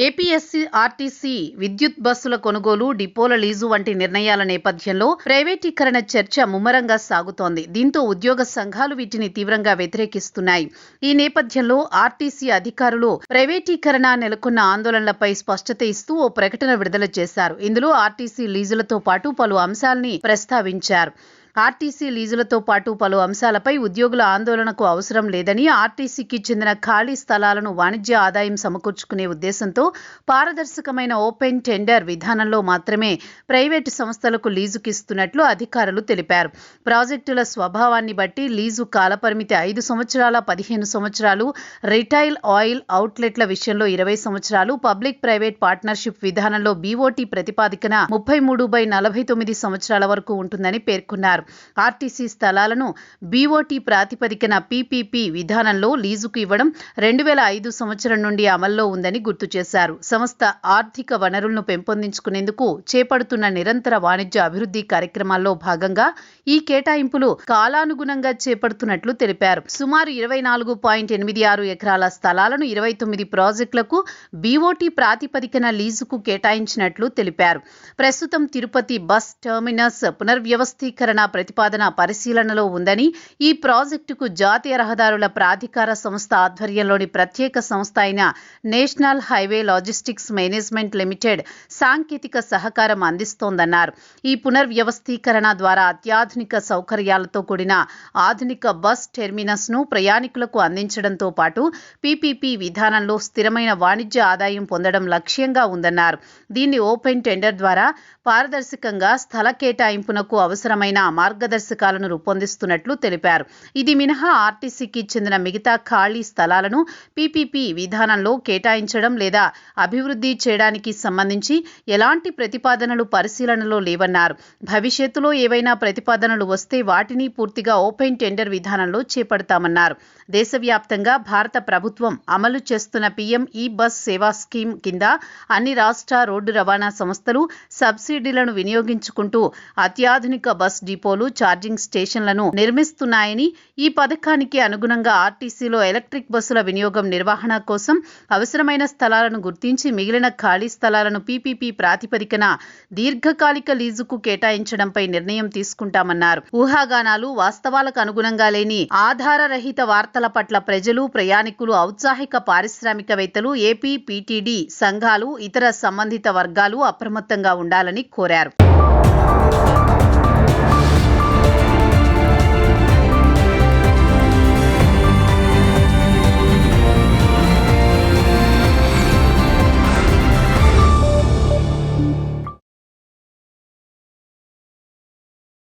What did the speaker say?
APSC, RTC విద్యుత్ బస్సుల కొనుగోలు, డిపోల లీజు వంటి నిర్ణయాల నేపథ్యంలో ప్రైవేటీకరణ చర్చ ముమ్మరంగా సాగుతోంది. దీంతో ఉద్యోగ సంఘాలు వీటిని తీవ్రంగా వ్యతిరేకిస్తున్నాయి. ఈ నేపథ్యంలో ఆర్టీసీ అధికారులు ప్రైవేటీకరణ నెలకొన్న ఆందోళనలపై స్పష్టత ఇస్తూ ఓ ప్రకటన విడుదల చేశారు. ఇందులో ఆర్టీసీ లీజులతో పాటు పలు అంశాల్ని ప్రస్తావించారు. ఆర్టీసీ లీజులతో పాటు పలు అంశాలపై ఉద్యోగుల ఆందోళనకు అవసరం లేదని, ఆర్టీసీకి చెందిన ఖాళీ స్థలాలను వాణిజ్య ఆదాయం సమకూర్చుకునే ఉద్దేశంతో పారదర్శకమైన ఓపెన్ టెండర్ విధానంలో మాత్రమే ప్రైవేటు సంస్థలకు లీజుకిస్తున్నట్లు అధికారులు తెలిపారు. ప్రాజెక్టుల స్వభావాన్ని బట్టి లీజు కాలపరిమితి 5 సంవత్సరాల, 15 సంవత్సరాలు, రిటైల్ ఆయిల్ అవుట్లెట్ల విషయంలో 20 సంవత్సరాలు, పబ్లిక్ ప్రైవేట్ పార్ట్నర్షిప్ విధానంలో బీఓటీ ప్రతిపాదికన 33/49 సంవత్సరాల వరకు ఉంటుందని పేర్కొన్నారు. ఆర్టీసీ స్థలాలను బీఓటీ ప్రాతిపదికన పీపీపీ విధానంలో లీజుకు ఇవ్వడం 2005 సంవత్సరం నుండి అమల్లో ఉందని గుర్తు చేశారు. సంస్థ ఆర్థిక వనరులను పెంపొందించుకునేందుకు చేపడుతున్న నిరంతర వాణిజ్య అభివృద్ధి కార్యక్రమాల్లో భాగంగా ఈ కేటాయింపులు కాలానుగుణంగా చేపడుతున్నట్లు తెలిపారు. సుమారు 24.86 ఎకరాల స్థలాలను 29 ప్రాజెక్టులకు బీఓటీ ప్రాతిపదికన లీజుకు కేటాయించినట్లు తెలిపారు. ప్రస్తుతం తిరుపతి బస్ టెర్మినస్ పునర్వ్యవస్థీకరణ ప్రతిపాదన పరిశీలనలో ఉందని, ఈ ప్రాజెక్టుకు జాతీయ రహదారుల ప్రాధికార సంస్థ ఆధ్వర్యంలోని ప్రత్యేక సంస్థ అయిన national highway logistics management limited సాంకేతిక సహకారం అందిస్తోందన్నారు. ఈ పునర్వ్యవస్థీకరణ ద్వారా అత్యాధునిక సౌకర్యాలతో కూడిన ఆధునిక బస్ టెర్మినస్ ను ప్రయాణికులకు అందించడంతో పాటు పీపీపీ విధానంలో స్థిరమైన వాణిజ్య ఆదాయం పొందడం లక్ష్యంగా ఉందన్నారు. దీన్ని ఓపెన్ టెండర్ ద్వారా పారదర్శకంగా స్థల కేటాయింపునకు అవసరమైన మార్గదర్శకాలను రూపొందిస్తున్నట్లు తెలిపారు. ఇది మినహా ఆర్టీసీకి చెందిన మిగతా ఖాళీ స్థలాలను పీపీపీ విధానంలో కేటాయించడం లేదా అభివృద్ధి చేయడానికి సంబంధించి ఎలాంటి ప్రతిపాదనలు పరిశీలనలో లేవన్నారు. భవిష్యత్తులో ఏవైనా ప్రతిపాదనలు వస్తే వాటిని పూర్తిగా ఓపెన్ టెండర్ విధానంలో చేపడతామన్నారు. దేశవ్యాప్తంగా భారత ప్రభుత్వం అమలు చేస్తున్న పీఎం ఈ బస్ సేవా స్కీమ్ కింద అన్ని రాష్ట్ర రోడ్డు రవాణా సంస్థలు సబ్సిడీలను వినియోగించుకుంటూ అత్యాధునిక బస్ డిపోలు, ఛార్జింగ్ స్టేషన్లను నిర్మిస్తున్నాయని, ఈ పథకానికి అనుగుణంగా ఆర్టీసీలో ఎలక్ట్రిక్ బస్సుల వినియోగం నిర్వహణ కోసం అవసరమైన స్థలాలను గుర్తించి మిగిలిన ఖాళీ స్థలాలను పీపీపీ ప్రాతిపదికన దీర్ఘకాలిక లీజుకు కేటాయించడంపై నిర్ణయం తీసుకుంటామన్నారు. ఊహాగానాలు, వాస్తవాలకు అనుగుణంగా లేని ఆధారరహిత వార్తల పట్ల ప్రజలు, ప్రయాణికులు, ఔత్సాహిక పారిశ్రామికవేత్తలు, ఏపీ పీటీడీ సంఘాలు, ఇతర సంబంధిత వర్గాలు అప్రమత్తంగా ఉండాలని కోరారు.